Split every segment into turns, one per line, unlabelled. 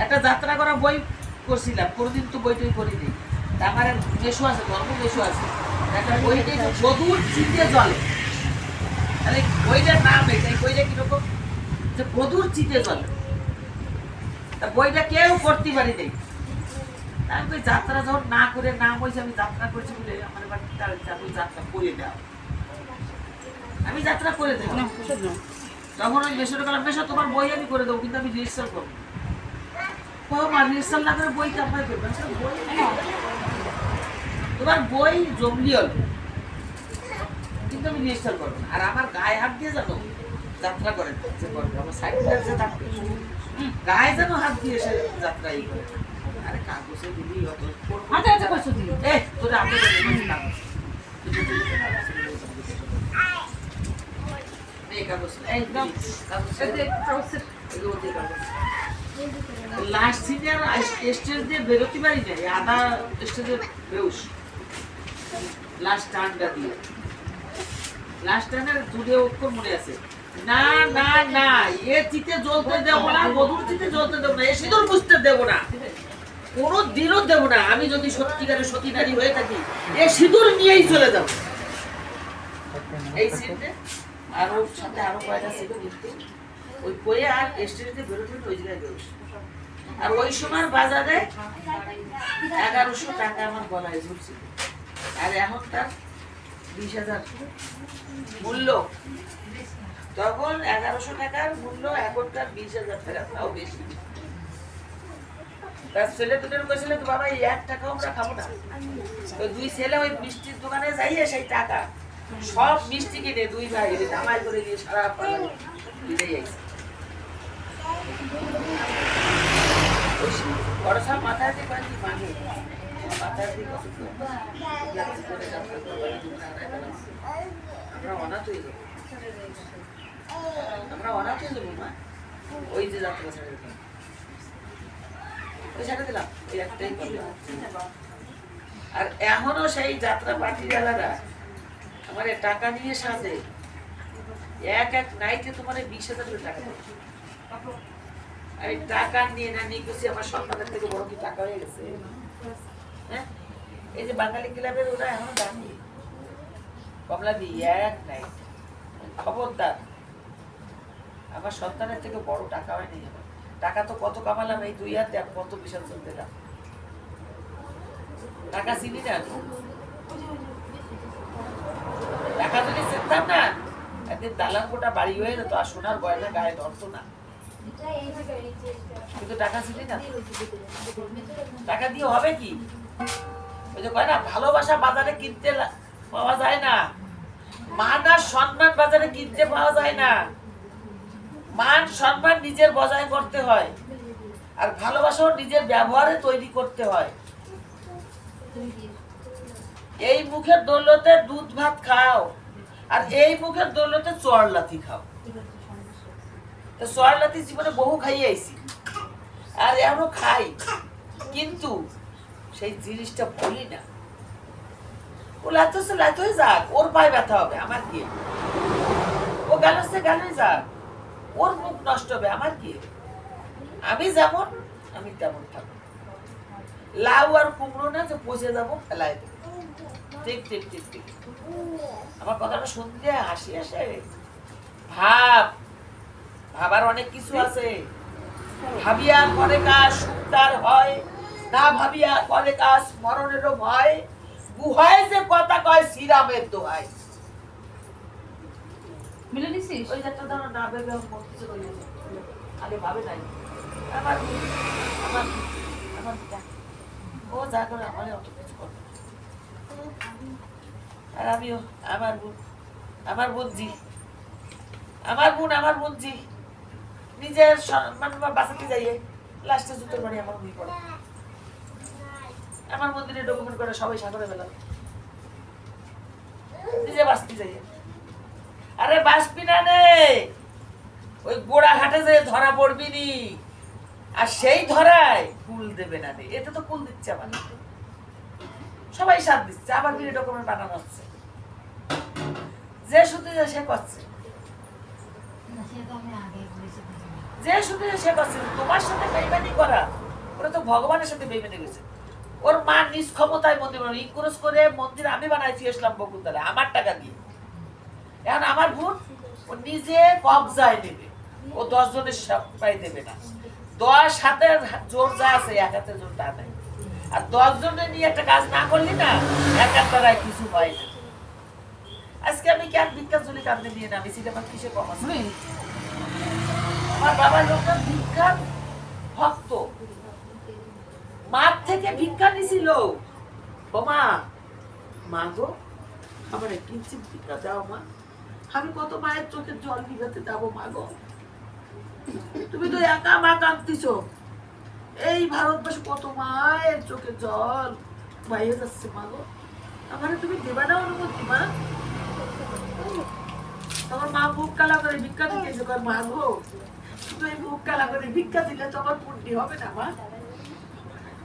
একটা যাত্রা করা বই করছিলাম, কোনোদিন তো বইটই করিনি। আমার মেশো আছে, ধর্ম মেশো আছে, একটা বইটা বধুর চিতে জলে, তাহলে বইটার নাম এটাই, বইটা কিরকম যে বধুর চিতে জলে, তা বইটা কেউ করতে পারি নেই। আমি ওই যাত্রা যখন না করে নাম হয়েছে আমি যাত্রা করছি বলে আমার যাত্রা করে দেওয়া, আমি যাত্রা করে দেবো। তখন ওই মেশোটা গেলাম, মেশো তোমার বই আমি করে দেবো, কিন্তু আমি রিহার্সাল করবো। রিহার্সাল না করে বই কামাই করবে, তোমার বই জমলি হলো, কিন্তু আমি রিহার্সাল করবো না। আর আমার গায়ে হাত দিয়ে জানো যাত্রা করে আমার সাইড যে থাকবে গায়ে যেন হাত দিয়ে এসে যাত্রা ই করে। আরে কাগজে দিলি হতো তোরা আমি লাস্ট সিনিয়র স্টেজ দিয়ে বেরোতে পারি না, আধা স্টেজে বেউস লাস্ট টানটা দিয়ে, লাস্ট টানের দূরে অক্ষর মনে আছে, না না না এ চিতে জ্বলতে দেবো না, বধুর চিতে জ্বলতে দেবো না, এ সিঁদুর বুঝতে দেবো না, কোনো দিনও দেবো না। আমি যদি সত্যিকারের সতী নারী হয়ে থাকি এ সিঁদুর নিয়েই চলে যাবো। এই সিনে আর ওর সাথে আরো কয়টা ছিল, কিন্তু ওই কয়ে আর স্টেজে বেরোতে ওই জায়গায় বেরোস। আর ওই সময় বাজারে 1100 টাকা আমার গলায় ঝুলছিল, আর এখন তার 20,000 মূল্য। তখন 1100 টাকার মূল্য, এখন তার 20,000 টাকা, তাও বেশি। তার ছেলে দুটোর কইছিল তো বাবা এই 1 টাকাও আমরা খাবো না। তো দুই ছেলে ওই মিষ্টির দোকানে যাইয়ে সেই টাকা সব মিষ্টি কিনে দুই ভাই দামাই করে দিয়ে সারা পালা কিনে যাইছে। বড় সব মাথায় দিয়ে কয়েকটি মাগে মাথায় দিয়ে আমরা অনাথ হয়ে যাবো, আমরা অনাথ হয়ে যাবো মা। ওই যে যাত্রা ছেড়ে দিলাম, ওই ছেড়ে দিলাম, ওই একটাই করলাম। আর এখনো সেই যাত্রা পার্টিওয়ালারা আমার টাকা নিয়ে সাথে এক এক নাইটে তোমার 20,000 করে টাকা দেবে। এই টাকা নিয়ে না নিয়ে গেছি, আমার সন্তানের থেকে বড় কি টাকা হয়ে গেছে? হ্যাঁ, এই যে বাঙালি ক্লাবের ওরা এখনো দামি কমলা দি এক নাইট। খবরদার, আমার সন্তানের থেকে বড় টাকা হয়নি। টাকা তো কত কামালাম এই 2 হাতে, কত বিশাল চলতে দাম। টাকা চিনি না, টাকা যদি চিনতাম না একদিন দালান কোটা বাড়ি হয়ে যেত, আর সোনার গয়না গায়ে ধরতো না। কিন্তু টাকা চিনি না, টাকা দিয়ে হবে কি? ওই যে কয় না ভালোবাসা বাজারে কিনতে পাওয়া যায় না, মান আর সম্মান বাজারে কিনতে পাওয়া যায় না। মান সম্মান নিজের বজায় করতে হয়, আর ভালোবাসাও নিজের ব্যবহারে তৈরি করতে হয়। এই মুখের দৌলতে দুধ ভাত খাও, আর এই মুখের দৌলতে চোয়ার লাথি খাও। তো চোয়ার লাথি জীবনে বহু খাইয়ে আইছি, আর এখনো খাই, কিন্তু সেই জিনিসটা ভুলি না। ও লাথছে লাথই যাক, ওর পায়ে ব্যথা হবে, আমার কি? ও গালছে গালে যাক, ওর মুখ নষ্ট হবে, আমার কি? আমি যেমন আমি তেমন থাকবো। লাউ আর কুমড়ো না যে পচে যাবো, ফেলাই দেবো। ঠিক ঠিক ঠিক ঠিক। আমার কথাটা শুনতে হাসি আসে? ভাবার অনেক কিছু আছে। ভাবিয়া করে কাজ সুন্দর হয়, না ভাবিয়া করে কাজ মরণেরও ভয়। গুহায় যে কথা কয় শ্রীরামের দোহাই। মিলে নিছিস? ওই একটা দাঁড়া না ভেবে কিছু করি আগে ভাবে নাই। আমার আমার আমার ও যা করে আমার অত কিছু করবে। আর আমিও আমার বোন আমার বোনজি নিজের সম্মান বাঁচাতে যাইয়ে লাস্টে জুতোর বাড়ি আমার মুই পড়ে। আমার মন্দিরে ডকুমেন্ট করে সবাই সাগরে ফেলাম, নিজে বাঁচতে যাইয়ে। আরে বাঁচবি না রে, ওই গোড়া ঘাটে যে ধরা পড়বি নি, আর সেই ধরায় কুল দেবে না রে। এতে তো কুল দিচ্ছে আমার, সবাই সাথ দিচ্ছে, আবার বিলে ডকুমেন্ট বানানো হচ্ছে। যে শুধু সে করছে, যে শুনে সে করছে তোমার সাথে বেইমানি করা, ওরা তো ভগবানের সাথে বেইমানি করেছে। ওর মা নিজ ক্ষমতায় মন্দির বানানো, ইনক্রোজ করে মন্দির আমি বানাইছি আসলাম বকুলতলা আমার টাকা দিয়ে। এখন আমার বোন ও নিজে কবজায় নেবে, ও 10 জনের সবাই দেবে না। 10 হাতের জোর যা আছে, এক হাতের জোর তা নাই। আর 10 জনের নিয়ে একটা কাজ না করলি না, এক হাত দ্বারাই কিছু হয় না। আজকে আমি কেন ভিক্ষা চুলি কাঁদতে নিয়ে নামি, সিনেমা কিসে কম আছে? আমার বাবার লোকটা ভিক্ষার ভক্ত, মার থেকে ভিক্ষা নিছিল। বোমা, মা গো আমার কিঞ্চিত ভিক্ষা দাও মা, আমি কত মায়ের চোখের জল ভিজাতে যাবো মা গো, তুমি তো একা মা কাঁদতিছ। এই ভারতবর্ষে কত মায়ের চোখের জল বাইরে যাচ্ছে মা গো, আমারে তুমি দেবা না অনুমতি মা? আমার মা মুখ কালা করে ভিক্ষা দিতেছে, মা গো তুমি মুখ কালা করে ভিক্ষা দিলে তো আমার পুণ্যি হবে না মা,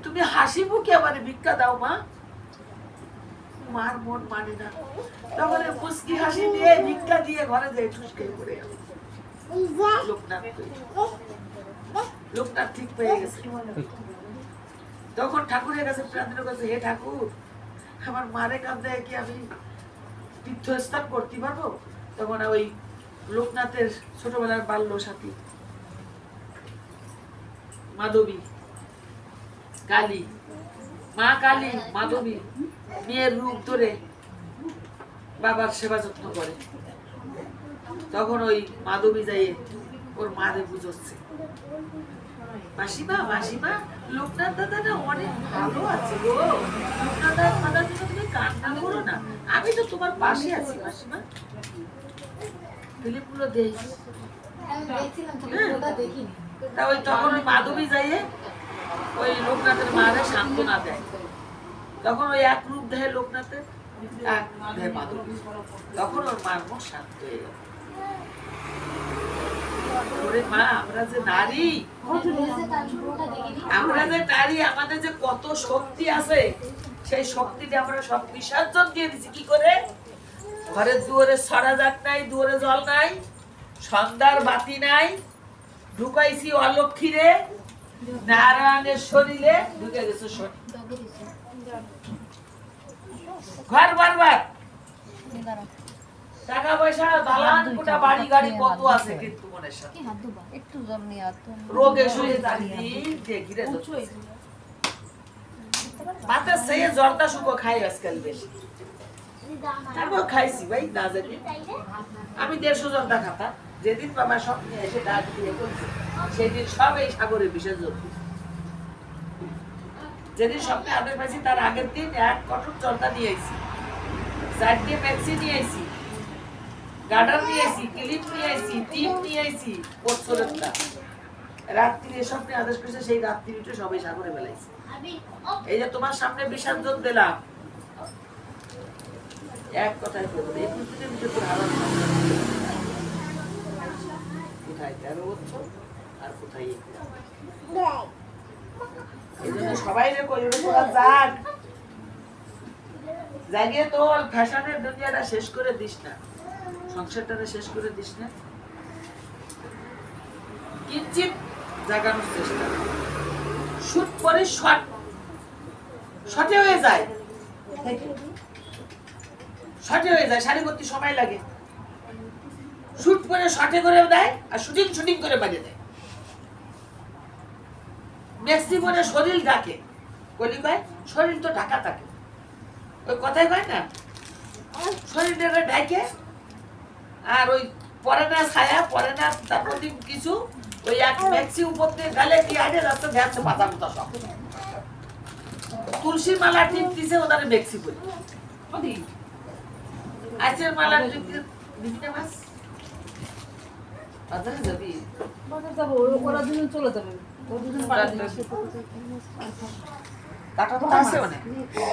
তুমি হাসি মুখে আমারে ভিক্ষা দাও মা। মার মন মানে না, তখন মুস্কি হাসি দিয়ে ভিক্ষা দিয়ে ঘরে যাই ঠুসকে পড়ে লোকনাথ ঠিক পেয়ে গেছে। তখন ঠাকুরের কাছে প্রার্থনা করছে, হে ঠাকুর আমার মারে কাঁদে কি আমি তীর্থস্থান করতে পারবো? তখন ওই লোকনাথের ছোটবেলার বাল্য সাথী মাধবী কালী, মা কালী মাধবী মেয়ের রূপ ধরে বাবার সেবা যত্ন করে। তখন ওই মাধবী যাই ওর মারে বুঝচ্ছে, মাসিমা মাসিমা লোকনাথ দাদা না অনেক ভালো আছে গো, লোকনাথ দাদার জন্য তুমি কান্না করো না, আমি তো তোমার পাশে আছি মাসিমা। ফিল্মগুলো দেখি তা ওই তখন ওই মাধবী যাইয়ে ওই লোকনাথের মারে সান্ত্বনা দেয়। তখন ওই এক রূপ দেয় লোকনাথের, এক দেয় মাধবী, তখন ওর মার মুখ শান্ত হয়ে গেল। মা আমরা যে নারী, আমরা যে নারী, আমাদের যে কত শক্তি আছে, সেই শক্তিটা আমরা সব বিসর্জন দিয়ে দিচ্ছি কি করে? ঘরের দুয়ারে ছড়া যাক নাই, দুয়ারে জল নাই, সন্ধ্যার বাতি নাই, ঢুকাইছি অলক্ষীরে, নারায়ণের শরীরে ঢুকে গেছে শনি। ঘর বারবার টাকা পয়সা দালান কোটা বাড়ি গাড়ি কত আছে, কিন্তু মনের সাথে
একটু জল নিয়ে আতো,
রোগে শুয়ে চারিদিক দিয়ে ঘিরে যাচ্ছে। মাথার সেই জর্দা শুকো খাই আজকাল বেশি, তারপর খাইছি ভাই না জানি। আমি 150 জর্দা খাতা, যেদিন বাবা স্বপ্নে এসে ডাক দিয়ে বলছে সেদিন সব এই সাগরে বিসর্জন দিয়েছে। যেদিন স্বপ্নে আদেশ পাইছি তার আগের দিন এক কঠোর জর্দা নিয়ে আইছি, 4টে ম্যাক্সি নিয়ে আইছি, গার্ডার নিয়ে আইছি, ক্লিপ নিয়ে আইছি, টিপ নিয়ে আইছি, পরশোরেরটা। রাত্রি স্বপ্নে আদেশ করেছে, সেই রাত্রি উঠে সবাই সাগরে বেলাইছে। এই যে তোমার সামনে বিসর্জন দিলাম, এক কথায় বলবো 21 দিনের ভিতরে তোর হারাম কোথায় 13 বছর আর কোথায় 1। এই জন্য সবাই রে কই তোরা জাগ, জাগিয়ে তোর ফ্যাশনের দুনিয়াটা শেষ করে দিস না, সংসারটা শেষ করে দিস না, কিঞ্চিত জাগানোর চেষ্টা। শুট করে শটে হয়ে যায়, শটে হয়ে যায়, শাড়ি করতে সময় লাগে, শুট করে শটে করে দেয় আর শুটিং করে বাজে দেয়। ম্যাক্সি পরে শরীর ঢাকে, কলি কয় শরীর তো ঢাকা থাকে, ওই কথাই কয় না, শরীরটা ঢাকে আর ওই পরে না ছায়া, পরে না তার প্রতি কিছু, ওই এক ম্যাক্সি উপর দিয়ে গালে দিয়ে আগে রাস্তা দেখছে পাতা মতো সব। তুলসীর মালা টিপ দিছে ওদের ম্যাক্সি পরে, আজের মালা টিপ দিবি না মাস বাজারে যাবি,
বাজার যাবো, ওরা দুজন চলে যাবে, ও দুজন বাড়ি
কাটা তো আছে অনেক।